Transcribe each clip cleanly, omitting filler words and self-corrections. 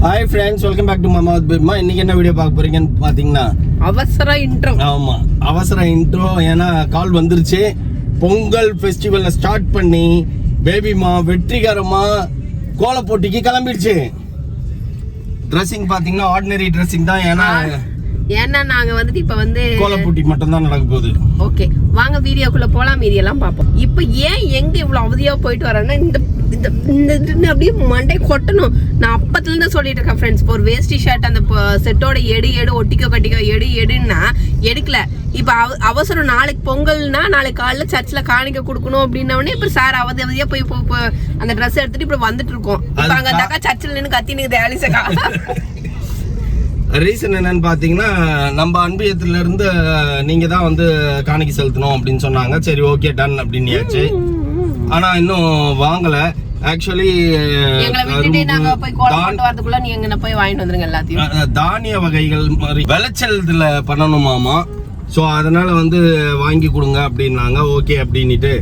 Hi friends, welcome back to Mama with Bima. இன்னைக்கு என்ன video பார்க்க போறீங்கன்னு பாத்தீங்கன்னா அவசர இன்ட்ரோ. ஆமா, அவசர இன்ட்ரோ. ஏன்னா கால் வந்துருச்சு. பொங்கல் ஃபெஸ்டிவலை ஸ்டார்ட் பண்ணி பேபிமா வெற்றிகரமா கோல போட்டிக்கு கிளம்பிடுச்சு. ட்ரெஸ்ஸிங் பாத்தீங்கன்னா ஆர்டினரி ட்ரெஸ்ஸிங் தான். ஏன்னா நாங்க வந்துட்டு இப்ப வந்து கோல போட்டி மட்டும் தான் நடக்க போகுது. ஓகே, வாங்க வீடியோக்குள்ள போலாம், மீதியெல்லாம் பார்ப்போம். இப்போ ஏன் எங்க இவ்வளவு அவதியா போயிட்டு வரேன்னா இந்த அப்படியே மண்டை கொட்டணும். நான் அப்பத்துல இருந்து சொல்லிட்டு இருக்கேன் ஃப்ரெண்ட்ஸ், ஒரு வேஸ்டி ஷர்ட் அந்த செட்டோட எடு ஒட்டிக்கோ கட்டிக்கோ எடுன்னா எடுக்கல. இப்ப அவசரம், நாளைக்கு பொங்கல்னா நாளைக்கு காலைல சர்ச்சில் காணிக்க கொடுக்கணும் அப்படின்னே இப்ப சார் அவதியா போய் அந்த ட்ரெஸ் எடுத்துட்டு இப்ப வந்துட்டு இருக்கோம். இப்ப அங்க தாக்கா சர்ச்சில் நின்று கத்தினுக்குது ஆலிசக்கா. ரீசன் என்னன்னு பாத்தீங்கன்னா, நம்ம அன்பியத்துல இருந்து நீங்க தான் வந்து காணிக்கை செலுத்தணும் அப்படின்னு சொன்னாங்க. சரி, ஓகே, டன் அப்படின்னியாச்சு. ஆனா இன்னும் வாங்கல. ஆக்சுவலி தானிய வகைகள் மாதிரி விளைச்சல் இதுல பண்ணணுமாமா. ஸோ அதனால வந்து வாங்கி கொடுங்க அப்படின்னாங்க. ஓகே அப்படின்ட்டு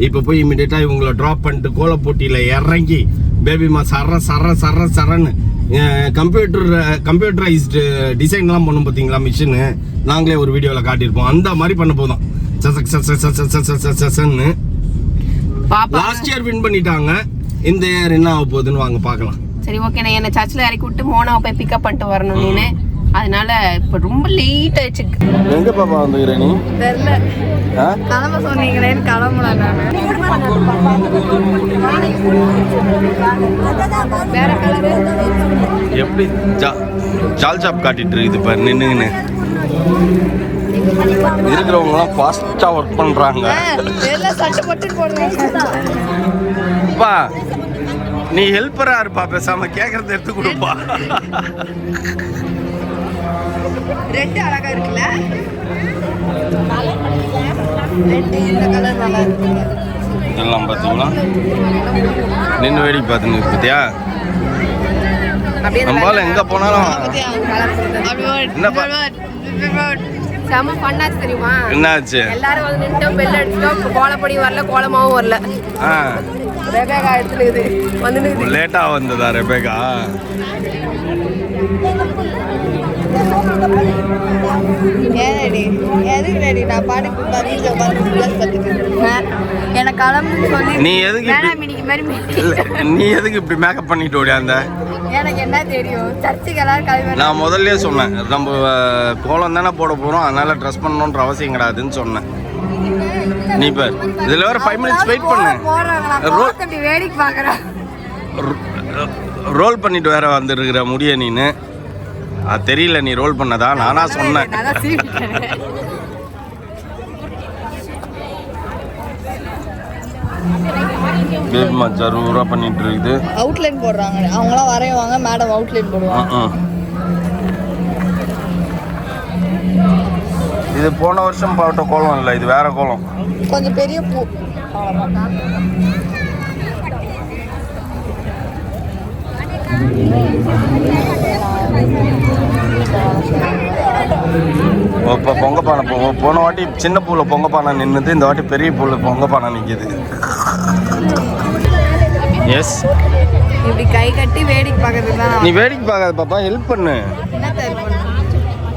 இப்போ போய் இமிடியேட்டா இவங்களை ட்ராப் பண்ணிட்டு கோல போட்டியில இறங்கி பேபிமா சரன்னு கம்ப்யூட்டரைஸ்டு டிசைன்லாம் பண்ணும் பார்த்தீங்களா மிஷினு, நாங்களே ஒரு வீடியோவில் காட்டியிருப்போம். அந்த மாதிரி பண்ண போதும். லாஸ்ட் இயர் வின் பண்ணிட்டாங்க. இந்த இயர் என்ன ஆக போகுதுன்னு வாங்க பார்க்கலாம். சரி, ஓகே. நான் என்ன சர்ச்சில் இறக்கி விட்டு மோனாவை போய் பிக்கப் பண்ணிட்டு வரணும் நீனு. அதனால இப்ப ரொம்ப லேட் ஆயிடுச்சு. எங்க பாப்பா வந்துக்கிற நீ? தெரியல, கிளம்ப சொன்னீங்களேன்னு கிளம்பல. வேற கலரு எப்படி ஜால் சாப் காட்டிட்டு இருக்குது பாரு நின்னுங்கன்னு. இருக்கிறவங்க எல்லாம் ஃபாஸ்டா ஒர்க் பண்றாங்க. பா, நீ ஹெல்ப்பரா இருப்பா, பேசாம கேக்குறத எடுத்து கொடுப்பா. ரெட் அழகா இருக்குல்ல, ரெட் இந்த கலர் நல்லா இருக்கு. இதெல்லாம் பாத்தீங்களா, நின்று வேடிக்கை பார்த்துன்னு பார்த்தியா. நம்மளால எங்க போனாலும் செம பண்ணாச்சு தெரியுமா. என்னாச்சு, எல்லாரும் வந்து நின்று பெல் அடிச்சிட்டோம். கோலப்பொடி வரல, கோலமாவும் வரல. ரெபேகா எடுத்துலுது வந்து லேட்டா வந்ததா ரெபேகா. நீ எதுக்கு இப்படி மேக்கப் பண்ணிட்டு ஓடியாந்த? எனக்கு என்ன தெரியும், சர்ச்சுக்கு எல்லாரும் கிளம்பி. நான் முதல்ல சொன்னேன், நம்ம கோலம் தானே போட போறோம், அதனால ட்ரெஸ் பண்ணணுன்ற அவசியம் கிடையாதுன்னு சொன்னேன். நீ பார், இதுல வேற 5 minutes வெயிட் பண்ணு. வேடிக்கை பாக்குறேன், ரோல் பண்ணிட்டு வேற வந்துருக்கிற முடிய நீனு. அது தெரியல, நீ ரோல் பண்ணதா நானா சொன்னேன். பேபிமா ஜரூரா பண்ணிட்டு இருக்குது. அவுட்லைன் போடுறாங்க, அவங்களாம் வரைவாங்க, மேடம் அவுட்லைன் போடுவாங்க. இது போன வருஷம் போட்ட கோலம் இல்லை, இது வேற கோலம், கொஞ்சம் பெரிய பூ. இப்போ பொங்க பானை போன வாட்டி சின்ன பூல பொங்க பானை நின்றுது, இந்த வாட்டி பெரிய பூல பொங்க பானை நிற்கிது. எஸ், இப்படி கை கட்டி வேடிக்கை பார்க்கறது தான். நீ வேடிக்கை பார்க்காத பாப்பா, ஹெல்ப் பண்ணு.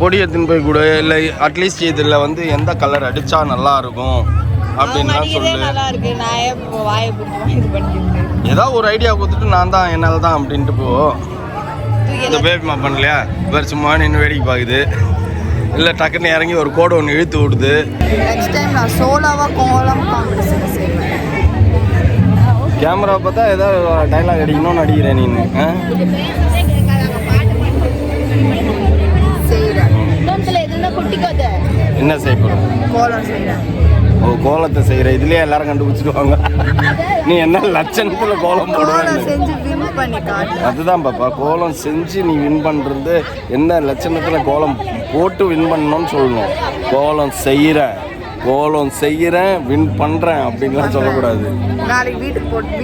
பொடி எடுத்துன்னு போய் கூட, இல்லை அட்லீஸ்ட் இதில் வந்து எந்த கலர் அடித்தா நல்லா இருக்கும் அப்படின்லாம் சொல்லு. ஏதாவது ஒரு ஐடியா கொடுத்துட்டு நான் தான் என்னால் தான் அப்படின்ட்டு போ. இந்த பேபிமா பண்ணலையா, வேறு சும்மா நின்று வேடிக்கை பார்க்குது. இல்லை டக்குன்னு இறங்கி ஒரு கோடை ஒன்று இழுத்து விடுது. நெக்ஸ்ட் டைம் நான் சோலாவாக கோலம் காம்படிஷன் செய்வேன். கேமரா பார்த்தா ஏதாவது டைலாக் அடிக்கணும்னு அடிக்கிறேன் நீ. என்ன செய்ய போற? கோலம் செய்யறேன். ஓ, கோலத்தை செய்யற. இதுலயே எல்லாரும் கண்டுபிடிச்சிடுவாங்க நீ என்ன லட்சணத்துல கோலம் போடுவேன். அதுதான் பாப்பா, கோலம் செஞ்சு நீ வின் பண்றது என்ன லட்சணத்துல கோலம் போட்டு வின் பண்ணணும்னு சொல்லணும். கோலம் செய்யறேன் வின் பண்றேன் அப்படின்லாம் சொல்லக்கூடாது. நாளைக்கு வீட்டில் போடுறேன்.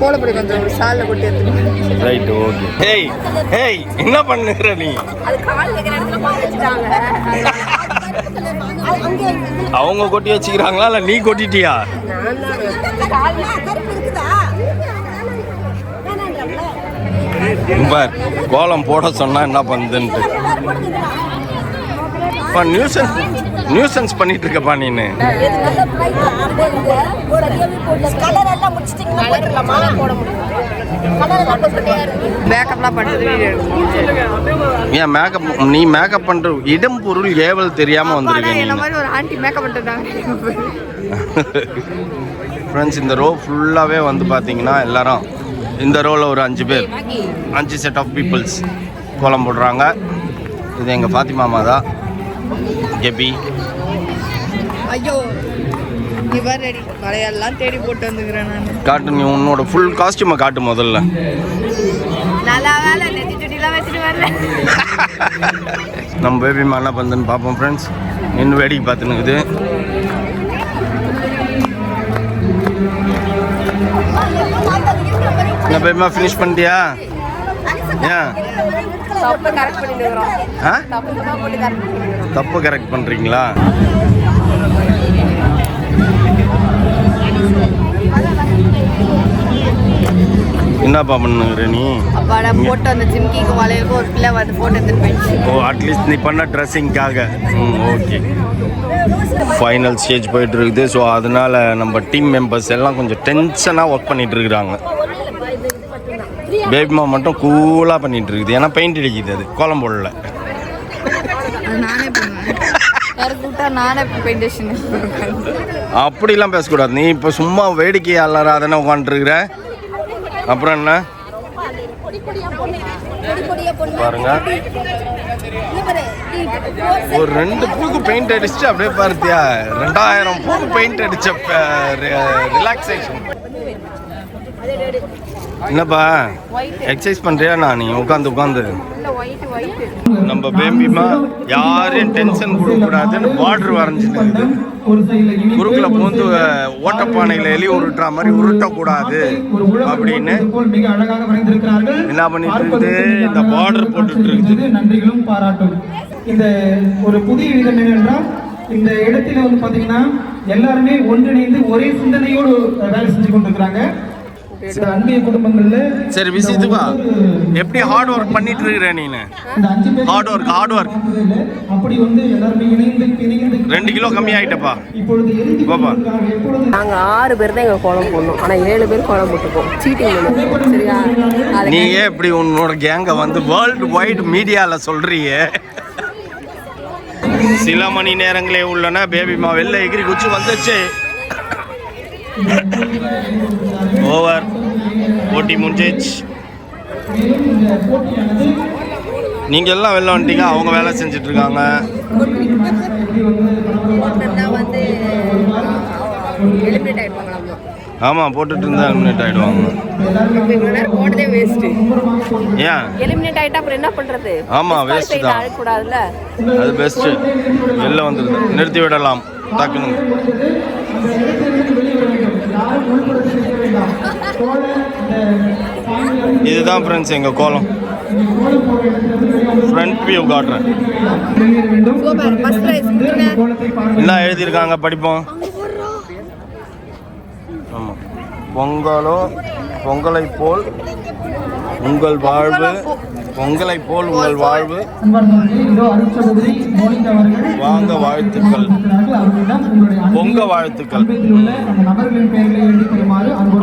கோலப்பொடி கொஞ்சம் சால்ல கொட்டி எடுத்துக்கோ. Right, okay. ஹேய் என்ன பண்ணுற நீ? அது கால் வைக்கிற இடத்துல போட்டு வச்சிட்டாங்க. அவங்க கொட்டி வச்சுக்கிறாங்களா இல்லை நீ கொட்டிட்டியா? பார் கோலம் போட சொன்னா என்ன பண்ணுதுன்ட்டு நியூசன்ஸ் பண்ணிட்டு இருக்கப்பா நீனு. ஏன் மேக்கப் நீ மேக்கப் பண்ற இடம் பொருள் ஏவல் தெரியாம வந்திருக்கீங்க. ஃப்ரெண்ட்ஸ் இந்த ரோ ஃபுல்லாகவே வந்து பார்த்தீங்கன்னா எல்லாரும் இந்த ரோவில் ஒரு 5 பேர் 5 செட் ஆஃப் பீப்புள்ஸ் கோலம் போடுறாங்க. இது எங்கள் ஃபாத்திமா தான் கெபி. ஐயோ ரெடி மலையெல்லாம் தேடி போட்டு வந்துக்கிறேன் நான். காட்டு நீ உன்னோட ஃபுல் காஸ்டியூமை காட்டு முதல்ல. நல்லா வேலை நெத்தி சுட்டிலாம் வச்சுட்டு வரல. நம்ம பேபிமா என்ன பண்ணுதுன்னு பார்ப்போம் ஃப்ரெண்ட்ஸ். நின்று வேடிக்கை பார்த்துனுக்குது. என்ன பேபிமா ஃபினிஷ் பண்ணிட்டியா? ஏன் தப்பு கரெக்ட் பண்ணுறீங்களா? என்னப்பா பண்ணுங்கிற நீ? போட்டு அந்த ஜிம்கிக்கு வளையலுக்கு ஒரு பிள்ளை வந்து போட்டு எடுத்துட்டு போயிடுச்சு. ஓ அட்லீஸ்ட் நீ பண்ண ட்ரெஸ்ஸிங்காக. ஓகே ஃபைனல் ஸ்டேஜ் போயிட்டு இருக்குது. ஸோ அதனால நம்ம டீம் மெம்பர்ஸ் எல்லாம் கொஞ்சம் டென்ஷனாக ஒர்க் பண்ணிட்டு இருக்கிறாங்க. பேபிமா மட்டும் கூலாக பண்ணிட்டு இருக்குது. ஏன்னா பெயிண்ட் அடிக்குது, அது கோலம் போடல. நானே பண்ணுவேன், நானே பெயிண்டேஷன். அப்படிலாம் பேசக்கூடாது. நீ இப்போ சும்மா வேடிக்கை அல்லாதானே உட்காந்துருக்குற. அப்புறம் என்ன பாருங்க, ஒரு 2 பூக்கு பெயிண்ட் அடிச்சுட்டு அப்படியே பார்த்தியா 2000 பூக்கு பெயிண்ட் அடிச்ச ரிலாக்ஸேஷன். என்னப்பா எக்ஸசைஸ் பண்றியா? நான் நீ உட்காந்து நம்ம பேபிமா யாரையும் டென்ஷன் கொடுக்கக்கூடாதுன்னு பார்டர் வரைஞ்சிட்டு குறுக்குல பூந்து ஓட்டப்பானையில எலி உருட்டுற மாதிரி உருட்டக்கூடாது அப்படின்னு என்ன பண்ணிட்டு இருக்குது. இந்த பார்டர் போட்டுட்டு இருக்குது. நன்றிகளும் பாராட்டும். இந்த ஒரு புதிய விதம் என்னென்றால் இந்த இடத்துல வந்து பாத்தீங்கன்னா எல்லாருமே ஒன்றிணைந்து ஒரே சிந்தனையோடு வேலை செஞ்சு கொண்டிருக்கிறாங்க. அன்பிய குடும்பங்கள்ல சரி விசித்துவா எப்படி ஹார்ட் ஒர்க் பண்ணிட்டு இருக்கிற நீனு? ஹார்ட் ஒர்க் அப்படி வந்து எல்லாரும் இணைந்து 2 கிலோ கம்மி ஆயிட்டப்பா. இப்பொழுது பாப்பா நாங்க 6 பேர் தான் எங்க கோலம் போடணும். ஆனா 7 பேர் கோலம் போட்டுப்போம். சீட்டிங் சரியா? நீ ஏன் இப்படி உன்னோட கேங்க வந்து வேர்ல்டு வைட் மீடியால சொல்றியே? சில மணி நேரங்களே உள்ளன. பேபிமா வெளில எகிரி குச்சி வந்துச்சு. ஓவர், போட்டி முடிஞ்சிச்சு. நீங்க எல்லாம் வெளில வந்துட்டீங்க, அவங்க வேலை செஞ்சுட்டு இருக்காங்க. ஆமா போட்டுட்டு இருந்தா எலிமினேட் ஆயிடுவாங்க. ஏன் எலிமினேட் ஆயிட்டா அப்புறம் என்ன பண்றது? ஆமா வேஸ்ட் தான். அது பெஸ்ட். வெளில வந்துருது, நிறுத்தி விடலாம் டக்குன்னு. இதுதான் ஃப்ரெண்ட்ஸ் எங்கள் கோலம். ஃப்ரண்ட் வியூ காட்டுறேன். என்ன எழுதியிருக்காங்க படிப்போம். ஆமாம், பொங்கலை போல் உங்கள் வாழ்வு, பொங்கலை போல் உங்கள் வாழ்வு. வாங்க வாழ்த்துக்கள், பொங்க வாழ்த்துக்கள்.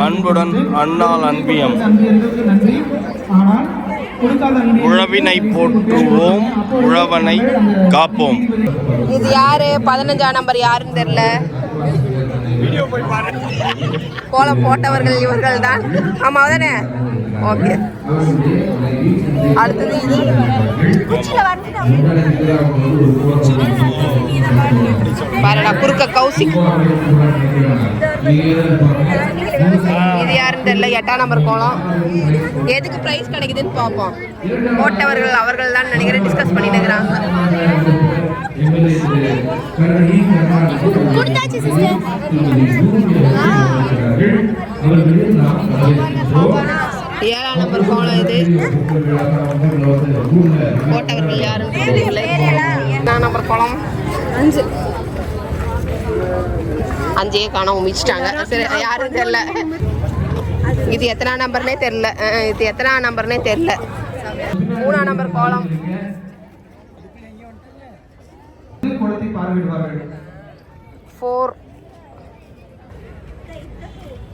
அன்புடன் அண்ணால் அன்பியம். உழவினை போற்றுவோம், உழவனை காப்போம். இது யாரு? 15ஆம் நம்பர் யாருன்னு தெரியல. கோலம் போட்டவர்கள் இவர்கள் தான். ஆமா தானே? ஓகே. அடுத்தது இது பாருடா, குறுக்க கௌசிக். இது யாருன்னு தெரியல. 8ஆம் நம்பர் கோலம். எதுக்கு பிரைஸ் கிடைக்குதுன்னு பார்ப்போம். போட்டவர்கள் அவர்கள் தான் நினைக்கிறேன். டிஸ்கஸ் பண்ணிட்டு இருக்கிறாங்க. ஏழாம் நம்பர் கோலம் இது. போட்டவர்கள் யாருன்னு தெரியல. 8ஆம் நம்பர் கோலம் 5. 5 காணாம முடிச்சிட்டாங்க. சரி யாருன்னு தெரியல. இது எத்தனை நம்பர்னே தெரியல. இது எத்தனை நம்பர்னே தெரியல. 3ஆம் நம்பர் கோலம். கோலத்தை பார்வையிடுவார்கள். 4.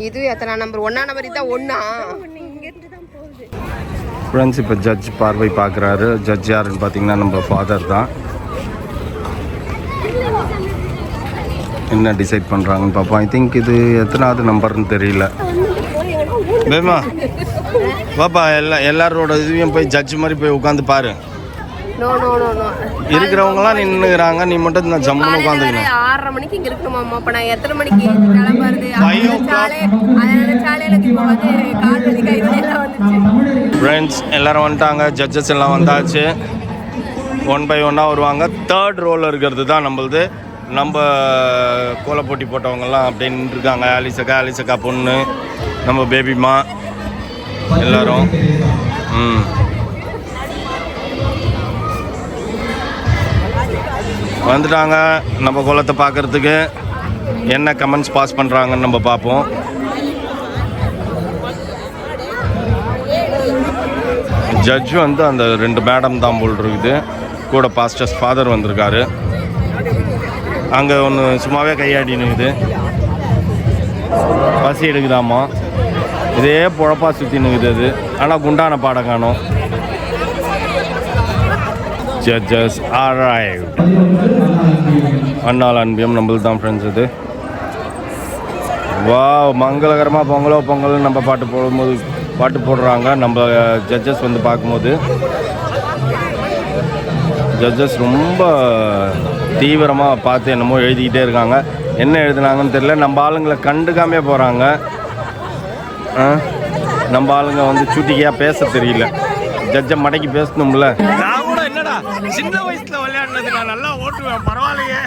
இது எத்தனை நம்பர்? 1ஆம் நம்பர். இதான் 1ஆ? ஃப்ரெண்ட்ஸ் இப்போ ஜட்ஜ் பார்வை பார்க்குறாரு. ஜட்ஜ் யாருன்னு பார்த்தீங்கன்னா நம்ம ஃபாதர் தான். என்ன டிசைட் பண்ணுறாங்கன்னு பார்ப்போம். ஐ திங்க் இது எத்தனாவது நம்பர்னு தெரியல. பேமா பாப்பா எல்லாரோட இதுவையும் போய் ஜட்ஜ் மாதிரி போய் உட்காந்து பாரு. No no no no. இருக்கிறவங்களாம் நின்றுக்கிறாங்க, நீ மட்டும் நான் ஜம்முன்னு உட்காந்துக்கணும். 6:30 மணிக்கு இங்கே இருக்கணுமாம்மா. அப்போ நான் எத்தனை மணிக்கு கிளம்புறது? ஃப்ரெண்ட்ஸ் எல்லாரும் வந்துட்டாங்க, ஜட்ஜஸ் எல்லாம் வந்தாச்சு. 1 by 1 வருவாங்க. 3rd ரோவில் இருக்கிறது தான் நம்மளது. நம்ம கோல போட்டி போட்டவங்கெல்லாம் அப்படின்னு இருக்காங்க. ஆலிசக்கா பொண்ணு, நம்ம பேபிமா எல்லாரும். வந்துட்டாங்க நம்ம கோலத்தை பார்க்குறதுக்கு. என்ன கமெண்ட்ஸ் பாஸ் பண்ணுறாங்கன்னு நம்ம பார்ப்போம். ஜட்ஜ் வந்து அந்த 2 மேடம் தான் போல் இருக்குது. கூட பாஸ்டர்ஸ் ஃபாதர் வந்திருக்காரு. அங்கே ஒன்று சும்மாவே கையாடினுக்குது. பசி எடுக்குதாம்மா. இதே பொழப்பா சுற்றி நிற்குது அது. ஆனால் குண்டான பாடம் காணும். Judges arrive. அண்ணால் அன்பியம் நம்மளுக்கு தான் ஃப்ரெண்ட்ஸ். இது வா மங்களகரமாக பொங்கல் நம்ம பாட்டு போடுறாங்க. நம்ம ஜட்ஜஸ் வந்து பார்க்கும்போது ஜட்ஜஸ் ரொம்ப தீவிரமாக பார்த்து என்னமோ எழுதிக்கிட்டே இருக்காங்க. என்ன எழுதுனாங்கன்னு தெரியல. நம்ம ஆளுங்களை கண்டுக்காமே போகிறாங்க. நம்ம ஆளுங்க வந்து சுட்டிக்கையாக பேச தெரியல. ஜட்ஜை மடக்கி பேசணும்ல. நான் கூட என்னடா சின்ன வயசில் விளையாடுனது நான் நல்லா ஓட்டுவேன், பரவாயில்லையே.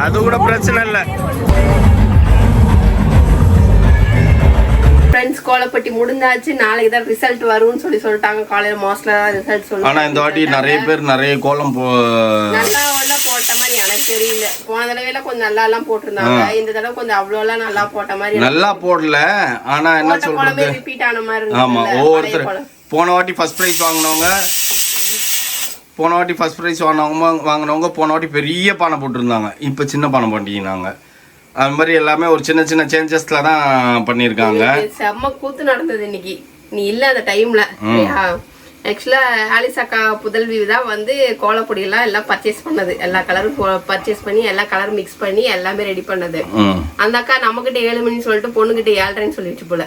அது கூட பிரச்சனை இல்லை. ஃப்ரெண்ட்ஸ் கோலப்பட்டி முடிஞ்சாச்சு. நாளைக்கு தான் ரிசல்ட் வரும்னு சொல்லிட்டாங்க. காலையில் மோஸ்ட்ல ரிசல்ட் சொல்லுவாங்க. ஆனால் இந்த வாட்டி நிறைய பேர் நிறைய கோலம் நல்லா போட்ட மாதிரி எனக்கு தெரியல. போன தடவைல கொஞ்சம் நல்லா எல்லாம் போட்டிருந்தாங்க. இந்த தடவை கொஞ்சம் அவ்வளோலாம் நல்லா போட்ட மாதிரி நல்லா போடல. ஆனா என்ன சொல்றது, ரிப்பீட் ஆன மாதிரி. ஆமா, ஒவ்வொருத்தர் போன வாட்டி ஃபர்ஸ்ட் ப்ரைஸ் வாங்கினவங்க போன வாட்டி பெரிய பானை போட்டிருந்தாங்க. இப்போ சின்ன பானை பண்ணிக்கினாங்க. அது மாதிரி எல்லாமே ஒரு சின்ன சின்ன சேஞ்சஸ்ல தான் பண்ணியிருக்காங்க. செம்ம கூத்து நடந்தது இன்னைக்கு. நீ இல்ல அந்த டைம்ல. ஆக்சுவலா ஆலிஸ் அக்கா புதல்வி தான் வந்து கோலப்பொடி எல்லாம் பர்ச்சேஸ் பண்ணது. எல்லா கலரும் பர்ச்சேஸ் பண்ணி எல்லா கலரும் மிக்ஸ் பண்ணி எல்லாமே ரெடி பண்ணது. அந்த அக்கா நம்ம கிட்ட 7 மணின்னு சொல்லிட்டு பொண்ணுகிட்ட 7:30 சொல்லிடுச்சு போல.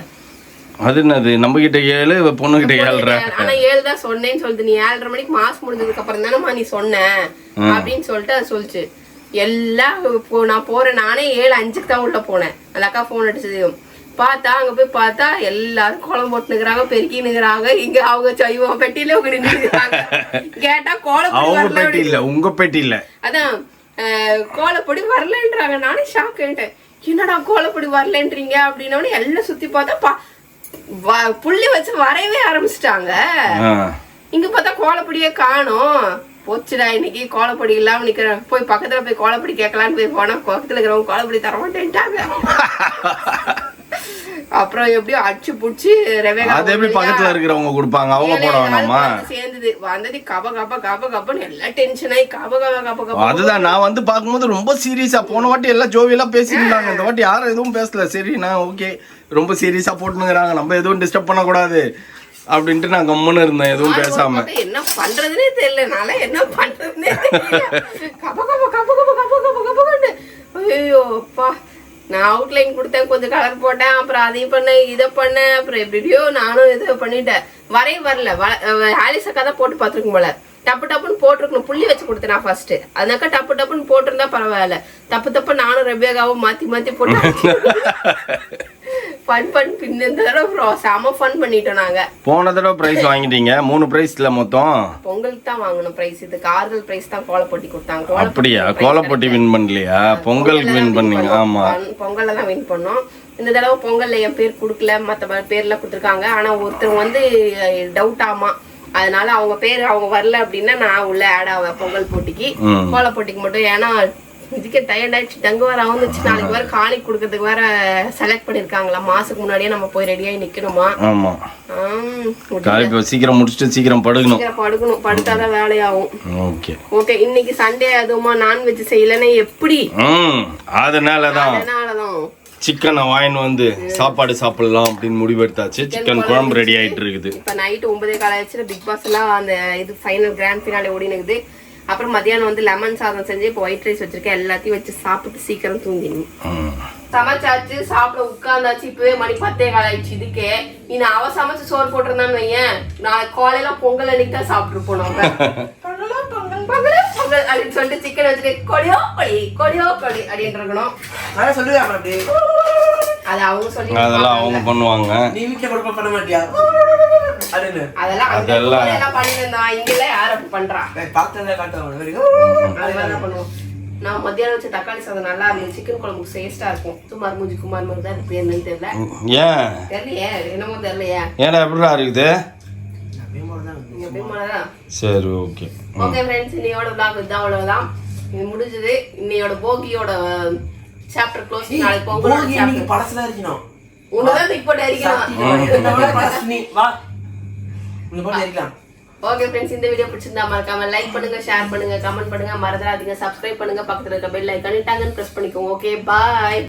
அது என்னது, நம்ம கிட்ட 7 பொண்ணுகிட்ட 7:30. ஆனா 7 தான் சொன்னேன்னு சொல்லிட்டு, நீ 7:30 மணிக்கு மாஸ் முடிஞ்சதுக்கு அப்புறம் தானேமா நீ சொன்ன அப்படின்னு சொல்லிட்டு அது சொல்லிச்சு. எல்லாம் நான் போறேன். நானே 7:05 தான் உள்ள போனேன். அந்த அக்கா போன் அடிச்சது பார்த்தா, அங்க போய் பார்த்தா எல்லாரும் கோலம் போட்டு நிக்கிறாங்க, பெருக்கி நிக்கிறாங்க. இங்க அவங்க செய்வோம் பெட்டியில உங்க நின்றுறாங்க. கேட்டா கோலப்பொடி உங்க பெட்டியில அதான் கோலப்பொடி வரலன்றாங்க. நானே ஷாக் ஆயிட்டேன். என்னடா கோலப்பொடி வரலன்றீங்க அப்படின்னா எல்லாம் சுத்தி பார்த்தா புள்ளி வச்சு வரையவே ஆரம்பிச்சிட்டாங்க. இங்க பார்த்தா கோலப்பொடியே காணோம். போச்சுடா இன்னைக்கு கோலப்பொடி இல்லாம நிக்கிறேன். போய் பக்கத்துல போய் கோலப்பொடி கேட்கலான்னு போய் போனா பக்கத்துல இருக்கிறவங்க கோலப்பொடி தரமாட்டேன்ட்டாங்க. அப்புறம் எப்படியோ அடிச்சு புடிச்சு பக்கத்துல இருக்கிறவங்க கொடுப்பாங்க, அவங்க போட வேணாமா? சேர்ந்தது வந்தது கப கப கப கபன்னு எல்லாம் டென்ஷன் ஆகி கப கப கப கப. அதுதான் நான் வந்து பாக்கும்போது ரொம்ப சீரியஸா. போன வாட்டி எல்லாம் ஜோவியெல்லாம் பேசியிருந்தாங்க. இந்த வாட்டி யாரும் எதுவும் பேசல. சரி நான் ஓகே, ரொம்ப சீரியஸா போட்டுனுங்கிறாங்க, நம்ம எதுவும் டிஸ்டர்ப் பண்ணக்கூடாது அப்படின்ட்டு நான் கம்முன்னு இருந்தேன், எதுவும் பேசாம. என்ன பண்றதுன்னே தெரியல. நாள என்ன பண்றதுன்னே தெரியல. கப கப கப கப கப கப கபன்னு. ஐயோ அப்பா, நான் அவுட்லைன் கொடுத்தேன், கொஞ்சம் கலர் போட்டேன், அப்புறம் அதையும் பண்ணேன், இதை பண்ணேன், அப்புறம் எப்படியோ நானும் இதை பண்ணிட்டேன். வரையும் வரல. ஆலிஸ் அக்கா தான் போட்டு பார்த்துருக்கும் போல. டப்பு டப்புன்னு போட்டிருக்கணும். புள்ளி வச்சு கொடுத்தேன் நான் ஃபர்ஸ்ட். அதனாக்கா டப்பு டப்புன்னு போட்டிருந்தா பரவாயில்ல. தப்பு நானும் ரெபேகாவும் மாத்தி போட்டேன். ஃபன் பின்ன இந்த தடவை செம ஃபன் பண்ணிட்டோம் நாங்க. போன தடவை பிரைஸ் வாங்கிட்டீங்க. 3 பிரைஸ்ல மொத்தம் பொங்கலுக்கு தான் வாங்கணும் பிரைஸ். இதுக்கு ஆறுதல் பிரைஸ் தான் கோலப்பொட்டி கொடுத்தாங்க. அப்படியா? கோலப்பொட்டி வின் பண்ணலையா? பொங்கலுக்கு வின் பண்ணீங்க. ஆமா, பொங்கல்ல தான் வின் பண்ணோம். இந்த தடவை பொங்கல்ல என் பேர் கொடுக்கல, மற்ற பேர்ல கொடுத்துருக்காங்க. ஆனா ஒருத்தர் வந்து டவுட் ஆமா, அதனால அவங்க பேர் அவங்க வரல அப்படின்னா நான் உள்ள ஆட் ஆவேன் பொங்கல் போட்டிக்கு. கோல போட்டிக்கு மட்டும். ஏன்னா இதுக்கே டயர்ட் ஆயிடுச்சு. தங்க வேற வந்துச்சு. நாளைக்கு வேற காணி கொடுக்கறதுக்கு வேற செலக்ட் பண்ணிருக்காங்களா. மாசத்துக்கு முன்னாடியே நம்ம போய் ரெடியாகி நிக்கணுமா. ஆமா சீக்கிரம் முடிச்சுட்டு சீக்கிரம் படுக்கணும். படுத்தாதான் வேலையாகும். Okay okay. இன்னைக்கு சண்டே அதுவுமா நான்வெஜ் செய்யலன்னா எப்படி? அதனாலதான் சிக்கனை வாங்கிட்டு வந்து சாப்பாடு சாப்பிடலாம் அப்படின்னு முடிவெடுத்தாச்சு. சிக்கன் குழம்பு ரெடி ஆயிட்டு இருக்குது. இப்ப நைட்டு 9:15 ஆயிடுச்சு. பிக் பாஸ் எல்லாம் அந்த இது ஃபைனல் கிராண்ட் ஃபினாலே ஓடினுக்குது. அப்புறம் மதியானம் வந்து லெமன் சாதம் செஞ்சு இப்போ ஒயிட் ரைஸ் வச்சிருக்கேன். எல்லாத்தையும் வச்சு சாப்பிட்டு சீக்கிரம் தூங்கிடணும். சமைச்சாச்சு, சாப்பிட உட்கார்ந்தாச்சு. இப்பவே மணி 10:15 ஆயிடுச்சு. இதுக்கே நீ அவ சமைச்சு சோறு போட்டிருந்தான்னு வையன், நான் காலையில பொங்கல் அன்னைக்கு தான் சாப்பிட்டு போனோம். பொங்கல் அப்படின்னு சொல்லிட்டு சிக்கன் வச்சுட்டு கொடியோ கொடி அப்படின்னு இருக்கணும். அது அவங்க சொல்லி அதெல்லாம் அவங்க பண்ணுவாங்க. அதெல்லாம் பண்ணிருந்தோம். இங்கெல்ல யார் அப்படி பண்றா? நான் மத்தியானம் வச்ச தக்காளி சாதம் நல்லா இருந்துச்சு. சிக்கன் குழம்பு டேஸ்டா இருக்கும். குமார் மாதிரி தான் இருக்கு. என்னன்னு தெரியல. தெரியலையே, என்னமோ தெரியலையே. ஏன்னா எப்படிடா இருக்குது? சரி ஓகே. ஓகே ஃப்ரெண்ட்ஸ், இன்னையோட vlog இதான், அவ்வளவுதான். இது முடிஞ்சது. இன்னையோட போகியோட சாப்டர் க்ளோஸ். நாளைக்கு பொங்கலோட சாப்டர் பழசுல இருக்கணும். உனதான் இப்போ அடிக்கலாம். ஓகே ஃப்ரெண்ட்ஸ், இந்த வீடியோ பிடிச்சிருந்தா மறக்காம லைக் பண்ணுங்க, ஷேர் பண்ணுங்க, கமெண்ட் பண்ணுங்க, மறந்துடாதீங்க சப்ஸ்கிரைப் பண்ணுங்க. பக்கத்துல இருக்க பெல் ஐகானை டங்கன்னு பிரஸ் பண்ணிக்கோங்க. Okay bye.